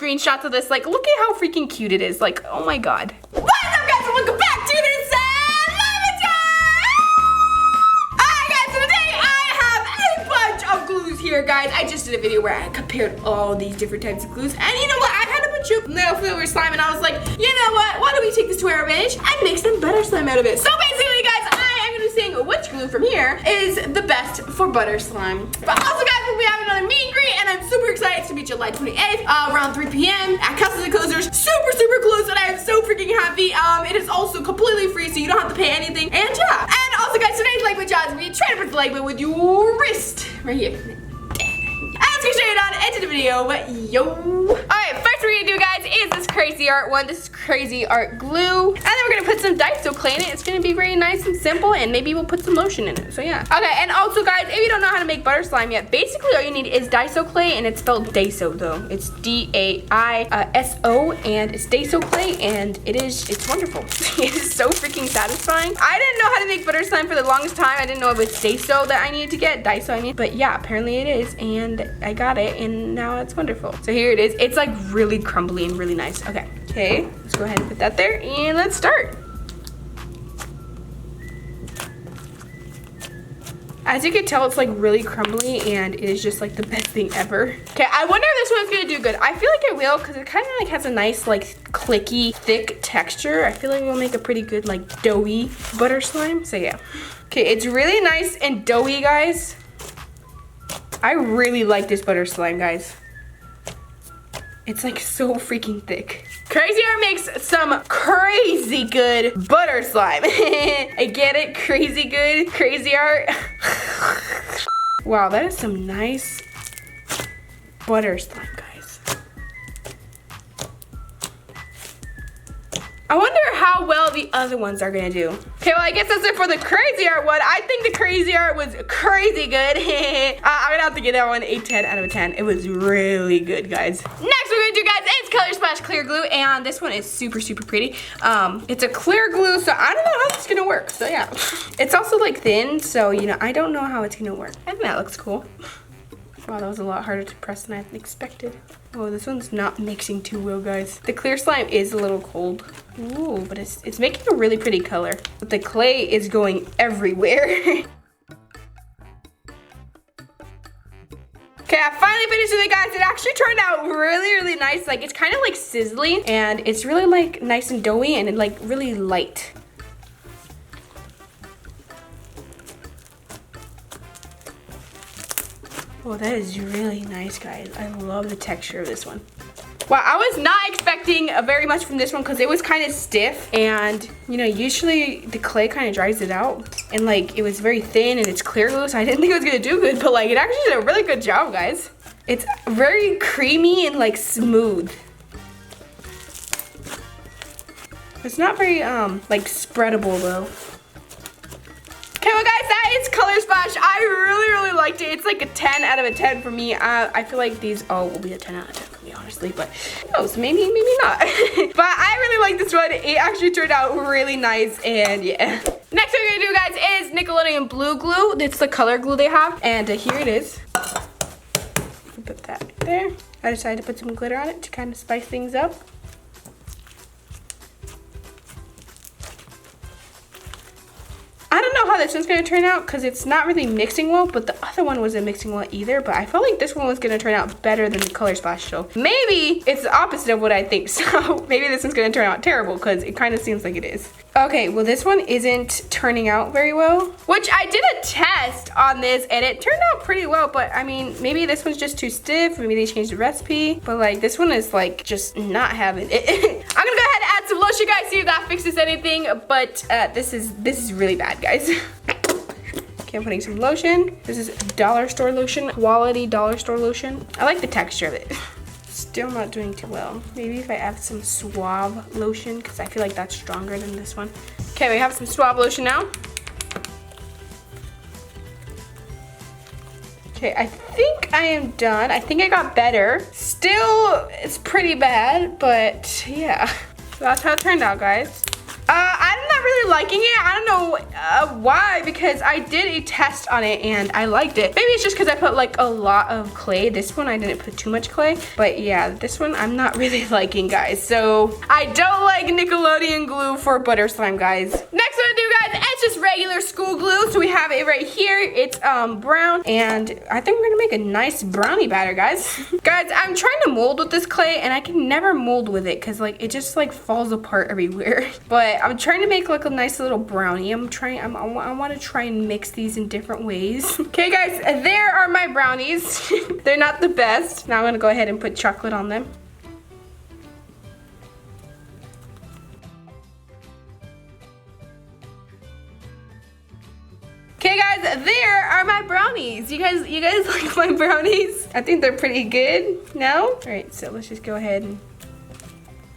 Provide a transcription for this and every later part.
screenshots of this. Like, look at how freaking cute it is. Like, oh my god. What's up, guys, and welcome back to this Alright, guys, so today I have a bunch of glues here, guys. I just did a video where I compared all these different types of glues, and you know what? I had a bunch of nail filler slime, and I was like, you know what? Why don't we take this to our advantage and make some butter slime out of it? So basically, guys, I am going to be saying which glue from here is the best for butter slime. But also, guys, we'll be having another meet and greet, and I'm super excited. It's gonna be July 28th, around 3 p.m. at Castles and Closers. Super close, and I am so freaking happy. It is also completely free, so you don't have to pay anything. And yeah. And also, guys, today's like challenge, we try to press the like button with your wrist right here. Let's get straight on into the video, yo. Alright, first we're gonna do, guys, is this crazy art one. This is crazy art glue. And then we're gonna put some Daiso clay in it. It's gonna be very nice and simple, and maybe we'll put some lotion in it, so yeah. Okay, and also, guys, if you don't know how to make butter slime yet, basically all you need is Daiso clay, and it's spelled Daiso, though. It's D-A-I-S-O, and it's Daiso clay, and it's wonderful. It is so freaking satisfying. I didn't know how to make butter slime for the longest time. I didn't know it was Daiso that I needed to get, Daiso I mean, but yeah, apparently it is, and I got it, and now it's wonderful. So here it is. It's like really crumbly and really nice. Okay, let's go ahead and put that there, and let's start. As you can tell, it's like really crumbly, and it is just like the best thing ever. Okay, I wonder if this one's gonna do good. I feel like it will, because it kind of like has a nice like clicky, thick texture. I feel like it will make a pretty good like doughy butter slime, so yeah. Okay, it's really nice and doughy, guys. I really like this butter slime, guys. It's like so freaking thick. Crazy Art makes some crazy good butter slime. I get it, crazy good, Crazy Art. Wow, that is some nice butter slime, guys. I wonder how well the other ones are gonna do. Okay, well, I guess that's it for the Crazy Art one. I think the Crazy Art was crazy good. I'm gonna have to give that one a 10 out of 10. It was really good, guys. Next we're gonna do, guys, is Color Splash Clear Glue, and this one is super pretty. It's a clear glue, so I don't know how it's gonna work, so yeah. It's also like thin, so you know, I don't know how it's gonna work. I think that looks cool. Wow, that was a lot harder to press than I expected. Oh, this one's not mixing too well, guys. The clear slime is a little cold. Ooh, but it's making a really pretty color. But the clay is going everywhere. Okay, I finally finished with it, guys. It actually turned out really nice. Like, it's kind of like sizzly, and it's really like nice and doughy, and like really light. Oh, that is really nice, guys. I love the texture of this one. Wow, I was not expecting very much from this one because it was kind of stiff, and you know, usually the clay kind of dries it out, and like it was very thin and it's clear glue, so I didn't think it was gonna do good, but like it actually did a really good job, guys. It's very creamy and like smooth. It's not very like spreadable though. Okay, well, guys, that is Color Splash. I really liked it. It's like a 10 out of 10 for me. I feel like these all will be a 10 out of 10 for me, honestly, but who knows, maybe not. But I really like this one. It actually turned out really nice, and yeah. Next thing we're gonna do, guys, is Nickelodeon Blue Glue. It's the color glue they have, and here it is. Put that right there. I decided to put some glitter on it to kind of spice things up. I don't know how this one's gonna turn out because it's not really mixing well, but the other one wasn't mixing well either, but I felt like this one was gonna turn out better than the Color Splash, so maybe it's the opposite of what I think, so maybe this one's gonna turn out terrible because it kind of seems like it is. Okay, well, this one isn't turning out very well, which I did a test on this and it turned out pretty well, but I mean, maybe this one's just too stiff, maybe they changed the recipe, but like this one is like just not having it. I'm gonna go ahead and add some lotion, guys, see if that fixes anything, but this is really bad, guys. Okay, I'm putting some lotion. This is dollar store lotion, quality dollar store lotion. I like the texture of it. Still not doing too well. Maybe if I add some Suave lotion, because I feel like that's stronger than this one. Okay, we have some Suave lotion now. Okay, I think I am done. I think I got better. Still, it's pretty bad, but yeah. So that's how it turned out, guys. I'm not really liking it. I don't know why, because I did a test on it and I liked it. Maybe it's just because I put like a lot of clay. This one I didn't put too much clay, but yeah, this one I'm not really liking, guys. So I don't like Nickelodeon glue for butter slime, guys. Next one I do, guys, it's just regular school glue. So we have it right here. It's brown, and I think we're gonna make a nice brownie batter, guys. Guys, I'm trying to mold with this clay and I can never mold with it because like it just like falls apart everywhere. But I'm trying to make like a nice little brownie. I want to try and mix these in different ways. Okay, guys, there are my brownies. They're not the best. Now I'm gonna go ahead and put chocolate on them. Okay, guys, there are my brownies. You guys like my brownies? I think they're pretty good. No? All right, so let's just go ahead and.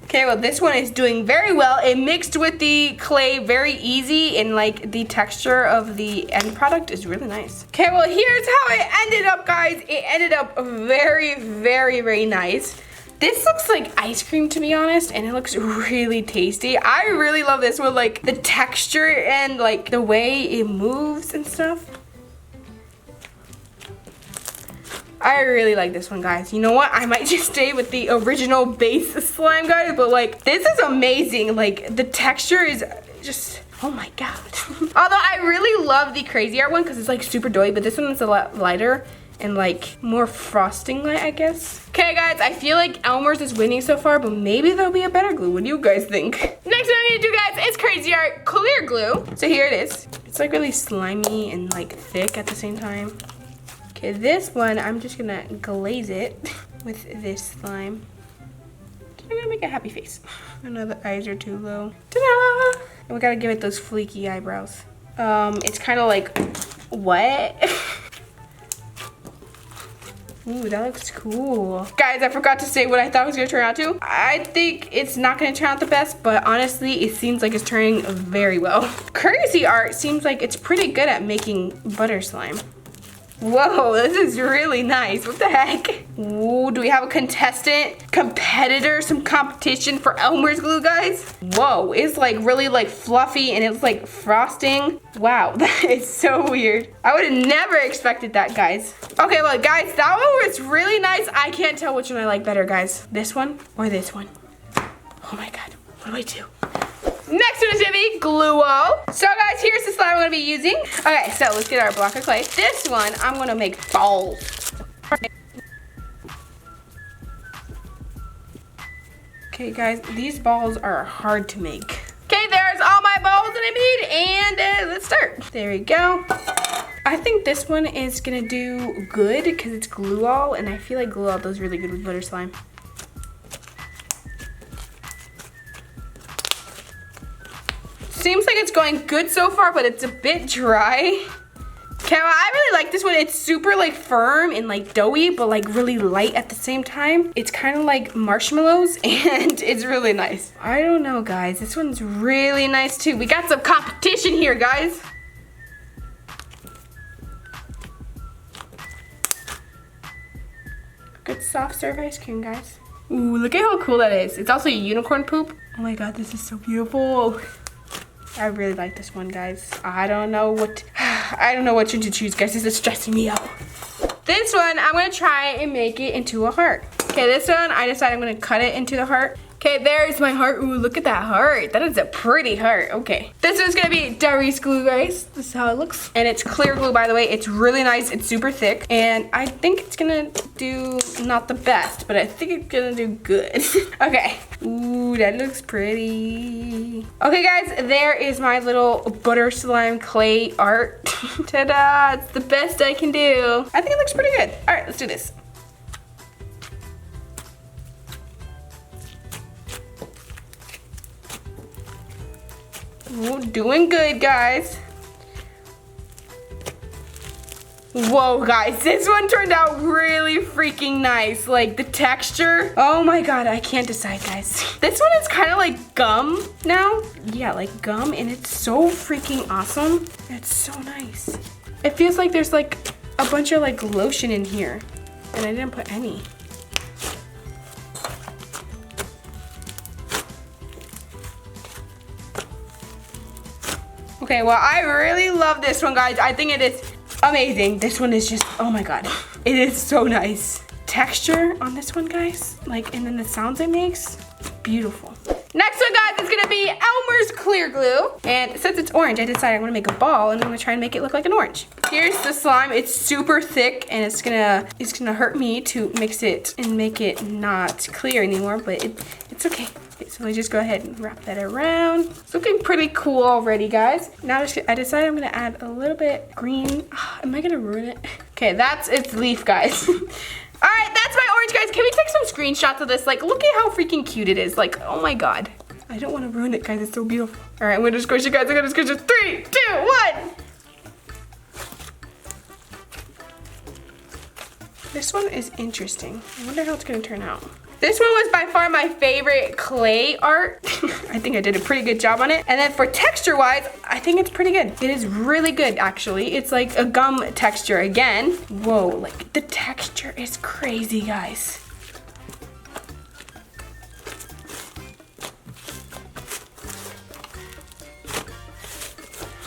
Okay, well, this one is doing very well. It mixed with the clay very easy, and like the texture of the end product is really nice. Okay, well, here's how it ended up, guys. It ended up very, very, very nice. This looks like ice cream, to be honest, and it looks really tasty. I really love this one, like the texture and like the way it moves and stuff. I really like this one, guys. You know what? I might just stay with the original base slime, guys, but like this is amazing. Like the texture is just, oh my god. Although I really love the crazy art one because it's like super doughy, but this one is a lot lighter and like more frosting light, I guess. Okay, guys, I feel like Elmer's is winning so far, but maybe there'll be a better glue. What do you guys think? Next one I'm gonna do, guys, is crazy art clear glue. So here it is. It's like really slimy and like thick at the same time. Okay, this one I'm just gonna glaze it with this slime. I'm gonna make a happy face. I know the eyes are too low. Ta-da! And we gotta give it those fleeky eyebrows. It's kind of like what? Ooh, that looks cool. Guys, I forgot to say what I thought it was gonna turn out to. I think it's not gonna turn out the best, but honestly, it seems like it's turning very well. Crazy art seems like it's pretty good at making butter slime. Whoa, this is really nice. What the heck? Ooh, do we have a competitor, some competition for Elmer's glue, guys? Whoa, it's like really like fluffy and it's like frosting. Wow, that is so weird. I would have never expected that, guys. Okay, well, guys, that one was really nice. I can't tell which one I like better, guys. This one or this one? Oh my god, what do I do? Next one is gonna be GLUES. So guys, here's the slime I'm gonna be using. Okay, so let's get our block of clay. This one, I'm gonna make balls. Okay guys, these balls are hard to make. Okay, there's all my balls that I made, and let's start. There we go. I think this one is gonna do good because it's GLUES, and I feel like GLUES does really good with butter slime. Seems like it's going good so far, but it's a bit dry. Okay, well, I really like this one. It's super like firm and like doughy, but like really light at the same time. It's kind of like marshmallows and it's really nice. I don't know, guys. This one's really nice too. We got some competition here, guys. Good soft serve ice cream, guys. Ooh, look at how cool that is. It's also a unicorn poop. Oh my god, this is so beautiful. I really like this one, guys. I don't know what to choose, guys. This is stressing me out. This one, I'm gonna try and make it into a heart. Okay, this one, I decided I'm gonna cut it into the heart. Okay, there's my heart. Ooh, look at that heart. That is a pretty heart. Okay. This one's gonna be Darius glue, guys. This is how it looks. And it's clear glue, by the way. It's really nice. It's super thick. And I think it's gonna do not the best, but I think it's gonna do good. Okay. Ooh, that looks pretty. Okay, guys, there is my little butter slime clay art. Ta-da! It's the best I can do. I think it looks pretty good. All right, let's do this. Ooh, doing good, guys. Whoa, guys, this one turned out really freaking nice. Like the texture, oh my god, I can't decide, guys. This one is kind of like gum now. Yeah, like gum, and it's so freaking awesome. It's so nice. It feels like there's like a bunch of like lotion in here, and I didn't put any. Okay, well, I really love this one, guys. I think it is amazing. This one is just, oh my God. It is so nice. Texture on this one, guys. Like, and then the sounds it makes, beautiful. Next one, guys, is gonna be Elmer's clear glue. And since it's orange, I decided I'm gonna make a ball and I'm gonna try and make it look like an orange. Here's the slime. It's super thick and it's gonna hurt me to mix it and make it not clear anymore, but it's okay. Okay, so let's just go ahead and wrap that around. It's looking pretty cool already, guys. Now I decided I'm gonna add a little bit green. Am I gonna ruin it? Okay, that's its leaf, guys. All right, that's my orange, guys. Can we take some screenshots of this? Like, look at how freaking cute it is. Like, oh my God. I don't want to ruin it, guys. It's so beautiful. All right, I'm gonna squish it, guys. I'm gonna squish it. 3, 2, 1. This one is interesting. I wonder how it's gonna turn out. This one was by far my favorite clay art. I think I did a pretty good job on it. And then for texture wise, I think it's pretty good. It is really good, actually. It's like a gum texture again. Whoa, like the texture is crazy, guys.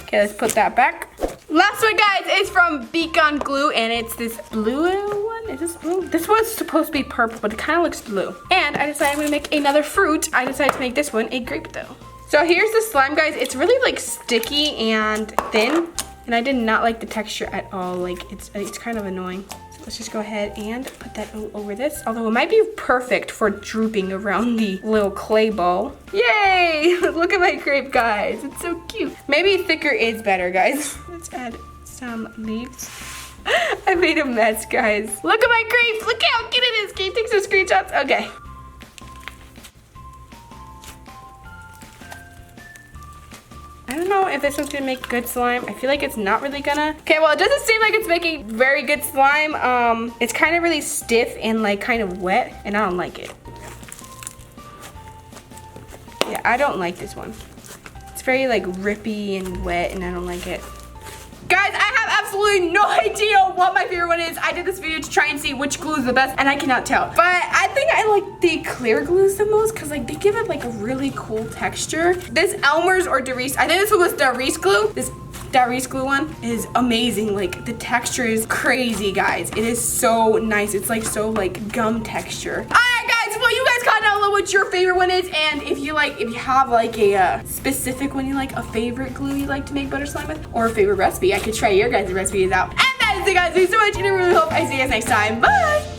Okay, let's put that back. Last one, guys, is from Beacon Glue, and it's this blue one. Is this blue? This one's supposed to be purple, but it kind of looks blue. And I decided I'm gonna make another fruit. I decided to make this one a grape, though. So here's the slime, guys. It's really like sticky and thin, and I did not like the texture at all. Like it's kind of annoying. So let's just go ahead and put that over this. Although it might be perfect for drooping around the little clay ball. Yay! Look at my grape, guys. It's so cute. Maybe thicker is better, guys. Let's add some leaves. I made a mess, guys. Look at my grapes. Look how cute it is. Can you take some screenshots? Okay. I don't know if this one's gonna make good slime. I feel like it's not really gonna. Okay, well, it doesn't seem like it's making very good slime. It's kind of really stiff and like kind of wet, and I don't like it. Yeah, I don't like this one. It's very like rippy and wet, and I don't like it. Guys, I have absolutely no idea what my favorite one is. I did this video to try and see which glue is the best, and I cannot tell. But I think I like the clear glues the most because like they give it like a really cool texture. This Elmer's or Darice, I think this one was Darice glue. This Darice glue one is amazing. Like the texture is crazy, guys. It is so nice. It's like so like gum texture. All right, guys. Well, you guys comment down below what your favorite one is, and if you have like a specific one you like, a favorite glue you like to make butter slime with, or a favorite recipe. I could try your guys' recipes out. And that is it, guys. Thanks so much, and I really hope I see you guys next time. Bye.